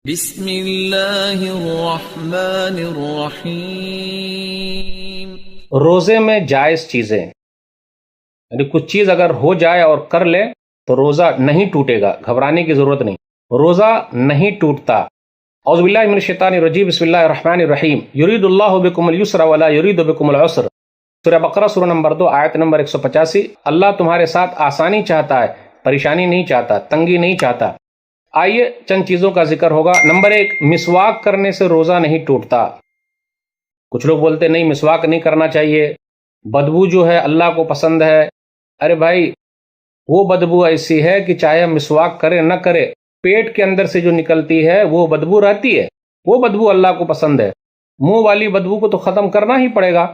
بسم اللہ الرحمن الرحیم۔ روزے میں جائز چیزیں، یعنی کچھ چیز اگر ہو جائے اور کر لے تو روزہ نہیں ٹوٹے گا، گھبرانے کی ضرورت نہیں، روزہ نہیں ٹوٹتا۔ اعوذ باللہ من الشیطان الرجیم، بسم اللہ الرحمن الرحیم۔ یرید اللہ بکم اليسر ولا یرید بکم العسر، سورہ بقرہ سورہ نمبر 2 آیت نمبر 185۔ اللہ تمہارے ساتھ آسانی چاہتا ہے، پریشانی نہیں چاہتا، تنگی نہیں چاہتا۔ آئیے چند چیزوں کا ذکر ہوگا۔ نمبر 1، مسواک کرنے سے روزہ نہیں ٹوٹتا۔ کچھ لوگ بولتے نہیں مسواک نہیں کرنا چاہیے، بدبو جو ہے اللہ کو پسند ہے۔ ارے بھائی، وہ بدبو ایسی ہے کہ چاہے مسواک کرے نہ کرے، پیٹ کے اندر سے جو نکلتی ہے وہ بدبو رہتی ہے، وہ بدبو اللہ کو پسند ہے۔ منہ والی بدبو کو تو ختم کرنا ہی پڑے گا،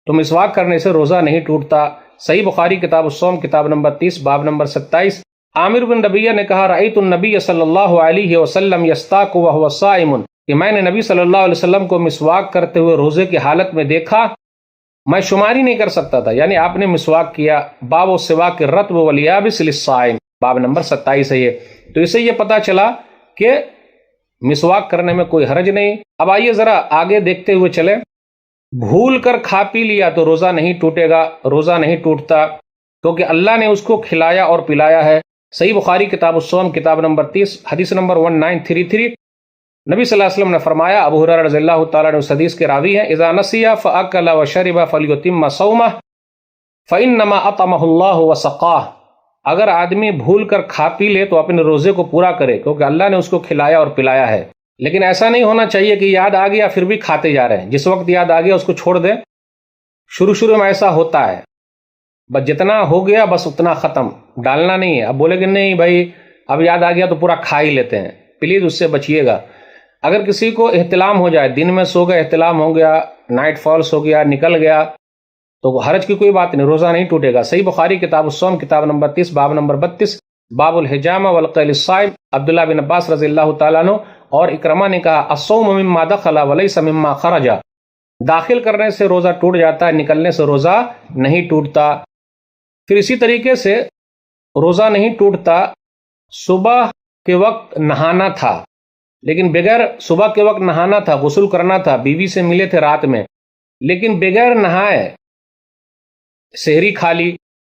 تو مسواک کرنے سے روزہ نہیں ٹوٹتا۔ صحیح بخاری کتاب الصوم کتاب نمبر 30 باب نمبر 27۔ عامر بن ربیعہ نے کہا، رأیت النبی صلی اللہ علیہ وسلم یستاق وہو صائم، کہ میں نے نبی صلی اللہ علیہ وسلم کو مسواک کرتے ہوئے روزے کی حالت میں دیکھا، میں شماری نہیں کر سکتا تھا، یعنی آپ نے مسواک کیا۔ باب السواک الرطب والیابس للصائم، باب نمبر 27 ہے یہ۔ تو اسے یہ پتا چلا کہ مسواک کرنے میں کوئی حرج نہیں۔ اب آئیے ذرا آگے دیکھتے ہوئے چلیں۔ بھول کر کھا پی لیا تو روزہ نہیں ٹوٹے گا، روزہ نہیں ٹوٹتا، کیونکہ اللہ نے اس کو کھلایا اور پلایا ہے۔ صحیح بخاری کتاب الصوم کتاب نمبر 30 حدیث نمبر 1933۔ نبی صلی اللہ علیہ وسلم نے فرمایا، ابو ہریرہ رضی اللہ تعالیٰ عنہ اس حدیث کے راوی ہیں، اذا نسی فاکل وشرب فلیتم صومہ فانما اطعمہ اللہ وسقاہ، اگر آدمی بھول کر کھا پی لے تو اپنے روزے کو پورا کرے، کیونکہ اللہ نے اس کو کھلایا اور پلایا ہے۔ لیکن ایسا نہیں ہونا چاہیے کہ یاد آ گیا پھر بھی کھاتے جا رہے ہیں، جس وقت یاد آ گیا اس کو چھوڑ دیں۔ شروع میں ایسا ہوتا ہے، بس جتنا ہو گیا بس اتنا ختم، ڈالنا نہیں ہے۔ اب بولے کہ نہیں بھائی اب یاد آ گیا تو پورا کھا ہی لیتے ہیں، پلیز اس سے بچیے گا۔ اگر کسی کو احتلام ہو جائے، دن میں سو گئے احتلام ہو گیا، نائٹ فالس ہو گیا، نکل گیا، تو حرج کی کوئی بات نہیں، روزہ نہیں ٹوٹے گا۔ صحیح بخاری کتاب الصوم کتاب نمبر 30 باب نمبر 32، باب الحجامہ والقیل الصائم۔ عبداللہ بن عباس رضی اللہ تعالیٰ عنہ اور اکرمہ نے کہا، الصوم مما دخل ولیس مما خرج، داخل کرنے سے روزہ ٹوٹ جاتا ہے، نکلنے سے روزہ نہیں ٹوٹتا۔ پھر اسی طریقے سے روزہ نہیں ٹوٹتا، صبح کے وقت نہانا تھا، لیکن بغیر صبح کے وقت نہانا تھا، غسل کرنا تھا، بیوی سے ملے تھے رات میں، لیکن بغیر نہائے سحری کھا لی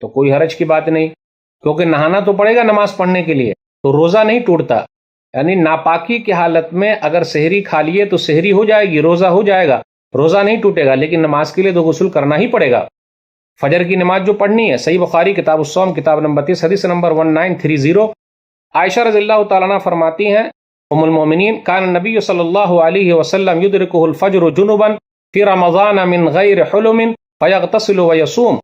تو کوئی حرج کی بات نہیں، کیونکہ نہانا تو پڑے گا نماز پڑھنے کے لیے، تو روزہ نہیں ٹوٹتا۔ یعنی ناپاکی کی حالت میں اگر سحری کھا لیے تو سحری ہو جائے گی، روزہ ہو جائے گا، روزہ نہیں ٹوٹے گا، لیکن نماز کے لیے تو غسل کرنا ہی پڑے گا، فجر کی نماز جو پڑھنی ہے۔ صحیح بخاری کتاب الصوم کتاب نمبر 30 حدیث نمبر 1930۔ عائشہ رضی اللہ تعالیٰ عنہ فرماتی ہیں، ام المؤمنین، کان النبی صلی اللہ علیہ وسلم یدرکہ الفجر جنبا فی رمضان من غیر حلم فیغتسل ویصوم،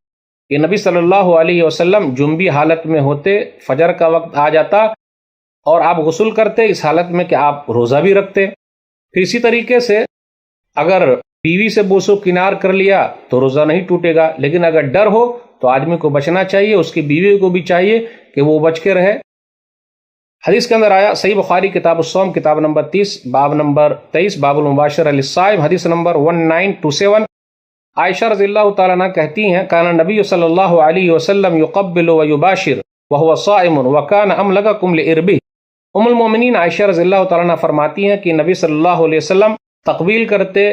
کہ نبی صلی اللہ علیہ وسلم جنبی حالت میں ہوتے، فجر کا وقت آ جاتا اور آپ غسل کرتے، اس حالت میں کہ آپ روزہ بھی رکھتے۔ پھر اسی طریقے سے اگر بیوی سے بوس و کنار کر لیا تو روزہ نہیں ٹوٹے گا، لیکن اگر ڈر ہو تو آدمی کو بچنا چاہیے، اس کی بیوی کو بھی چاہیے کہ وہ بچ کے رہے۔ حدیث کے اندر آیا، صحیح بخاری کتاب الصوم کتاب نمبر 30 باب نمبر 23 باب المباشرہ للصائم حدیث نمبر 1927۔ عائشہ رضی اللہ تعالیٰ عنہ کہتی ہیں، کان نبی صلی اللہ علیہ وسلم یقبل ویباشر وہو صائم وکان املککم لعربہ۔ ام المؤمنین عائشہ رضی اللہ تعالیٰ عنہ فرماتی ہیں کہ نبی صلی اللہ علیہ وسلم تقبیل کرتے،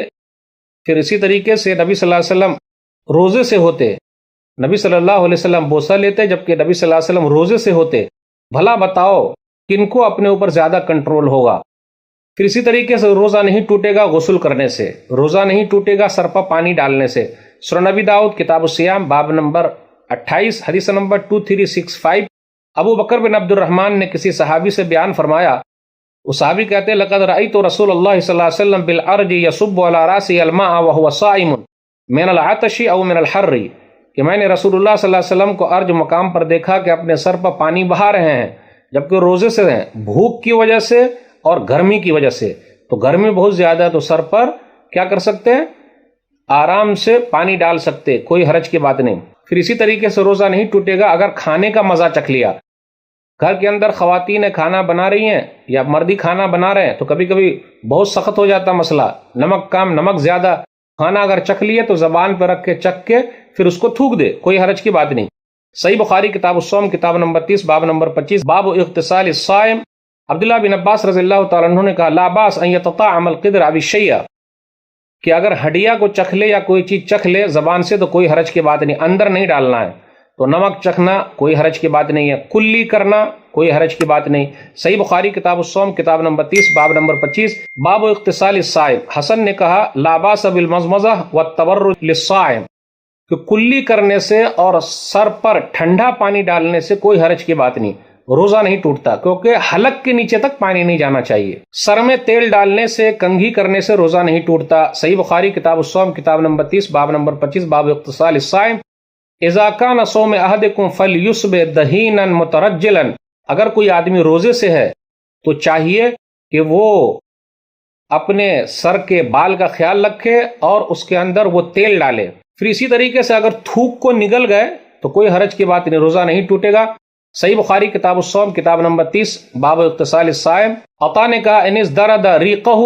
پھر اسی طریقے سے نبی صلی اللہ علیہ وسلم روزے سے ہوتے، نبی صلی اللہ علیہ وسلم بوسہ لیتے جبکہ نبی صلی اللہ علیہ وسلم روزے سے ہوتے۔ بھلا بتاؤ کن کو اپنے اوپر زیادہ کنٹرول ہوگا۔ پھر اسی طریقے سے روزہ نہیں ٹوٹے گا غسل کرنے سے، روزہ نہیں ٹوٹے گا سر پر پانی ڈالنے سے۔ سنن نبی داؤد کتاب الصیام باب نمبر 28 حدیث نمبر 2365۔ ابو بکر بن عبد الرحمن نے کسی صحابی سے بیان فرمایا، وہ صحابی کہتے ہیں، لقد رأیت رسول اللہ صلی اللہ علیہ وسلم بالعرج یصب علی رأسه الماء وهو صائم من العطش او من الحر، کہ میں نے رسول اللہ صلی اللہ علیہ وسلم کو ارج مقام پر دیکھا کہ اپنے سر پر پانی بہا رہے ہیں جبکہ روزے سے ہیں، بھوک کی وجہ سے اور گرمی کی وجہ سے، تو گرمی بہت زیادہ ہے تو سر پر کیا کر سکتے ہیں، آرام سے پانی ڈال سکتے، کوئی حرج کی بات نہیں۔ پھر اسی طریقے سے روزہ نہیں ٹوٹے گا اگر کھانے کا مزہ چکھ لیا۔ گھر کے اندر خواتین کھانا بنا رہی ہیں یا مردی کھانا بنا رہے ہیں تو کبھی کبھی بہت سخت ہو جاتا مسئلہ، نمک کم نمک زیادہ، کھانا اگر چکھ لیے تو زبان پہ رکھ کے چکھ کے پھر اس کو تھوک دے، کوئی حرج کی بات نہیں۔ صحیح بخاری کتاب الصوم کتاب نمبر 30 باب نمبر 25 باب اغتسال الصائم عبداللہ بن عباس رضی اللہ تعالیٰ عنہ نے کہا لا باس ان یتطعم القدر بالشیء، کہ اگر ہڈیا کو چکھ لے یا کوئی چیز چکھ لے زبان سے تو کوئی حرج کی بات نہیں، اندر نہیں ڈالنا ہے، تو نمک چکھنا کوئی حرج کی بات نہیں ہے، کلی کرنا کوئی حرج کی بات نہیں۔ صحیح بخاری کتاب الصوم کتاب نمبر 30 باب نمبر 25 باب اغتسال الصائم۔ حسن نے کہا لا باس بالمضمضہ والتبرج للصائم، کہ کلی کرنے سے اور سر پر ٹھنڈا پانی ڈالنے سے کوئی حرج کی بات نہیں، روزہ نہیں ٹوٹتا، کیونکہ حلق کے نیچے تک پانی نہیں جانا چاہیے۔ سر میں تیل ڈالنے سے، کنگھی کرنے سے روزہ نہیں ٹوٹتا۔ صحیح بخاری کتاب الصوم کتاب نمبر 30 باب نمبر 25 باب اغتسال الصائم۔ اذا کان صوم احدکم فلیصبح دہینا مترجلا، اگر کوئی آدمی روزے سے ہے تو چاہیے کہ وہ اپنے سر کے بال کا خیال رکھے اور اس کے اندر وہ تیل ڈالے۔ پھر اسی طریقے سے اگر تھوک کو نگل گئے تو کوئی حرج کی بات نہیں، روزہ نہیں ٹوٹے گا۔ صحیح بخاری کتاب الصوم کتاب نمبر 30 باب اغتسال الصائم۔ عطا نے کہا ان ازدرد ریقہ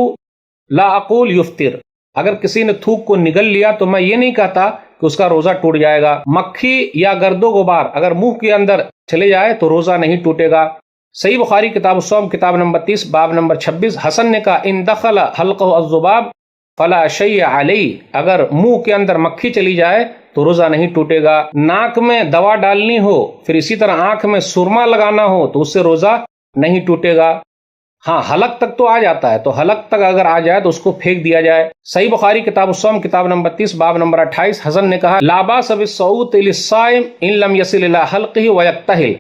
لا اقول یفطر، اگر کسی نے تھوک کو نگل لیا تو میں یہ نہیں کہتا کہ اس کا روزہ ٹوٹ جائے گا۔ مکھی یا گرد و غبار اگر منہ کے اندر چلے جائے تو روزہ نہیں ٹوٹے گا۔ صحیح بخاری کتاب الصوم کتاب نمبر 30 باب نمبر 26۔ حسن نے کہا ان دخل حلقہ الذباب فلا شیء علیہ، اگر منہ کے اندر مکھی چلی جائے تو روزہ نہیں ٹوٹے گا۔ ناک میں دوا ڈالنی ہو، پھر اسی طرح آنکھ میں سرما لگانا ہو تو اس سے روزہ نہیں ٹوٹے گا۔ ہاں حلق تک تو آ جاتا ہے، تو حلق تک اگر آ جائے تو اس کو پھینک دیا جائے۔ صحیح بخاری کتاب الصوم کتاب نمبر 30 باب نمبر 28۔ حسن نے کہا لا باس بالصوت للصائم ان لم يصل الى حلقه ويكتحل،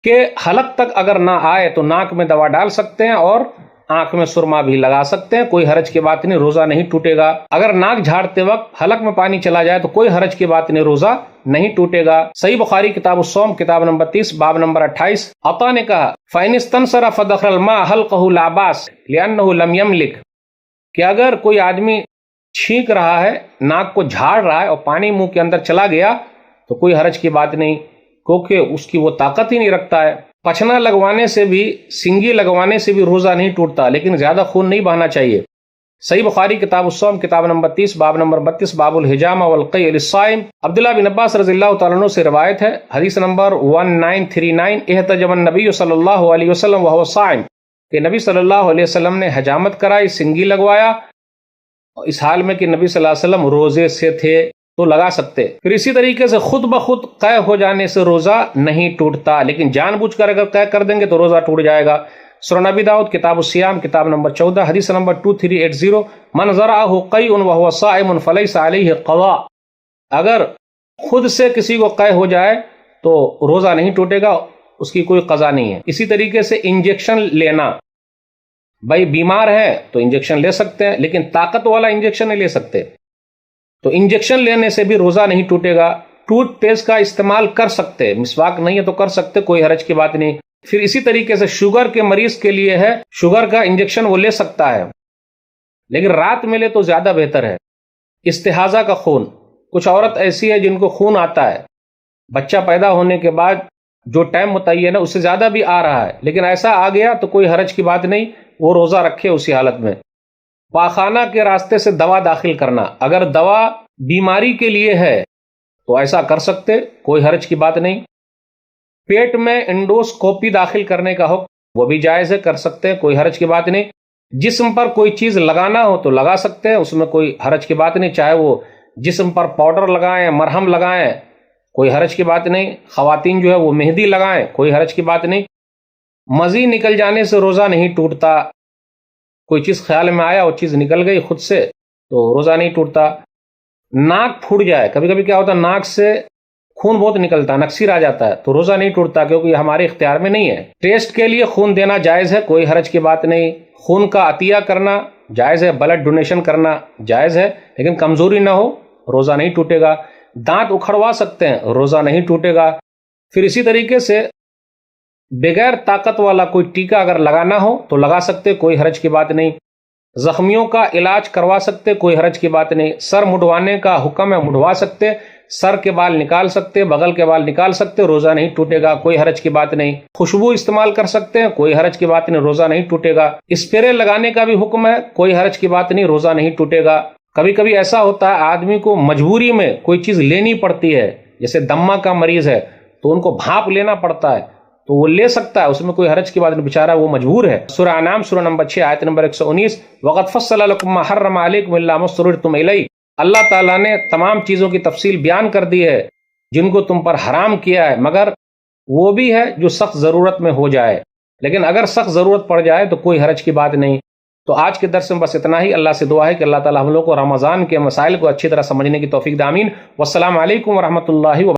کہ حلق تک اگر نہ آئے تو ناک میں دوا ڈال سکتے ہیں اور آنکھ میں سرما بھی لگا سکتے ہیں، کوئی حرج کی بات نہیں، روزہ نہیں ٹوٹے گا۔ اگر ناک جھاڑتے وقت حلق میں پانی چلا جائے تو کوئی حرج کی بات نہیں، روزہ نہیں ٹوٹے گا۔ صحیح بخاری کتاب الصوم کتاب نمبر 30 باب نمبر 28۔ عطا نے کہا فَإِنِ اسْتَنْصَرَ فَدَخَلَ الْمَاءَ حَلْقَهُ لَا بَأْسَ لِأَنَّهُ لَمْ يَمْلِكْ، کہ اگر کوئی آدمی چھینک رہا ہے، ناک کو جھاڑ رہا ہے اور پانی منہ کے اندر چلا گیا تو کوئی حرج کی بات نہیں، کیونکہ اس کی وہ طاقت ہی نہیں رکھتا ہے۔ پچھنا لگوانے سے بھی، سنگی لگوانے سے بھی روزہ نہیں ٹوٹتا، لیکن زیادہ خون نہیں بہنا چاہیے۔ صحیح بخاری کتاب الصوم کتاب نمبر 30 باب نمبر 32 باب الحجامہ والقیء للصائم۔ عبداللہ بن عباس رضی اللہ تعالیٰ عنہ سے روایت ہے، حدیث نمبر 1939، احتجم النبی صلی اللہ علیہ وسلم وهو صائم، کہ نبی صلی اللہ علیہ وسلم نے حجامت کرائی، سنگی لگوایا، اس حال میں کہ نبی صلی اللہ علیہ وسلم روزے سے تھے تو لگا سکتے۔ پھر اسی طریقے سے خود بخود قے ہو جانے سے روزہ نہیں ٹوٹتا، لیکن جان بوجھ کر اگر قے کر دیں گے تو روزہ ٹوٹ جائے گا۔ سنن ابی داؤد کتاب الصیام کتاب نمبر 14 حدیث نمبر 2380، من ذرعہ قیء وهو صائم فلیس علیہ قضاء، اگر خود سے کسی کو قے ہو جائے تو روزہ نہیں ٹوٹے گا، اس کی کوئی قضا نہیں ہے۔ اسی طریقے سے انجیکشن لینا، بھائی بیمار ہے تو انجیکشن لے سکتے ہیں، لیکن طاقت والا انجیکشن نہیں لے سکتے، تو انجیکشن لینے سے بھی روزہ نہیں ٹوٹے گا۔ ٹوتھ پیسٹ کا استعمال کر سکتے، مسواک نہیں ہے تو کر سکتے، کوئی حرج کی بات نہیں۔ پھر اسی طریقے سے شوگر کے مریض کے لیے ہے، شوگر کا انجیکشن وہ لے سکتا ہے، لیکن رات میں لے تو زیادہ بہتر ہے۔ استحاضہ کا خون، کچھ عورت ایسی ہے جن کو خون آتا ہے، بچہ پیدا ہونے کے بعد جو ٹائم متعین ہے اس سے زیادہ بھی آ رہا ہے، لیکن ایسا آ گیا تو کوئی حرج کی بات نہیں، وہ روزہ رکھے اسی حالت میں۔ پاخانہ کے راستے سے دوا داخل کرنا، اگر دوا بیماری کے لیے ہے تو ایسا کر سکتے، کوئی حرج کی بات نہیں۔ پیٹ میں انڈوسکوپی داخل کرنے کا حکم، وہ بھی جائز ہے، کر سکتے ہیں، کوئی حرج کی بات نہیں۔ جسم پر کوئی چیز لگانا ہو تو لگا سکتے ہیں، اس میں کوئی حرج کی بات نہیں، چاہے وہ جسم پر پاؤڈر لگائیں، مرہم لگائیں، کوئی حرج کی بات نہیں۔ خواتین جو ہے وہ مہندی لگائیں، کوئی حرج کی بات نہیں۔ مزی نکل جانے سے روزہ نہیں ٹوٹتا، کوئی چیز خیال میں آیا وہ چیز نکل گئی خود سے تو روزہ نہیں ٹوٹتا۔ ناک پھوٹ جائے، کبھی کبھی کیا ہوتا ہے ناک سے خون بہت نکلتا ہے، نکسیر آ جاتا ہے تو روزہ نہیں ٹوٹتا، کیونکہ یہ ہمارے اختیار میں نہیں ہے۔ ٹیسٹ کے لیے خون دینا جائز ہے، کوئی حرج کی بات نہیں۔ خون کا عطیہ کرنا جائز ہے، بلڈ ڈونیشن کرنا جائز ہے، لیکن کمزوری نہ ہو، روزہ نہیں ٹوٹے گا۔ دانت اکھڑوا سکتے ہیں، روزہ نہیں ٹوٹے گا۔ پھر اسی طریقے سے بغیر طاقت والا کوئی ٹیکہ اگر لگانا ہو تو لگا سکتے، کوئی حرج کی بات نہیں۔ زخمیوں کا علاج کروا سکتے، کوئی حرج کی بات نہیں۔ سر مڈوانے کا حکم ہے، مڈوا سکتے، سر کے بال نکال سکتے، بغل کے بال نکال سکتے، روزہ نہیں ٹوٹے گا، کوئی حرج کی بات نہیں۔ خوشبو استعمال کر سکتے ہیں، کوئی حرج کی بات نہیں، روزہ نہیں ٹوٹے گا۔ اسپرے لگانے کا بھی حکم ہے، کوئی حرج کی بات نہیں، روزہ نہیں ٹوٹے گا۔ کبھی کبھی ایسا ہوتا ہے آدمی کو مجبوری میں کوئی چیز لینی پڑتی ہے، جیسے دمہ کا مریض ہے تو ان کو بھاپ لینا پڑتا ہے، تو وہ لے سکتا ہے، اس میں کوئی حرج کی بات نہیں، بیچارہ وہ مجبور ہے۔ سورہ انعام سورہ نمبر 6 آیت نمبر 119، وَقَدْ فَصَّلَ لَكُم مَّا حَرَّمَ عَلَيْكُمْ إِلَّا مَا اضْطُرِرْتُمْ إِلَيْهِ، اللہ تعالیٰ نے تمام چیزوں کی تفصیل بیان کر دی ہے جن کو تم پر حرام کیا ہے، مگر وہ بھی ہے جو سخت ضرورت میں ہو جائے، لیکن اگر سخت ضرورت پڑ جائے تو کوئی حرج کی بات نہیں۔ تو آج کے درس میں بس اتنا ہی۔ اللہ سے دعا ہے کہ اللہ تعالیٰ ہم لوگوں کو رمضان کے مسائل کو اچھی طرح سمجھنے کی توفیق دے، آمین۔ والسلام علیکم ورحمۃ اللہ وبرکاتہ۔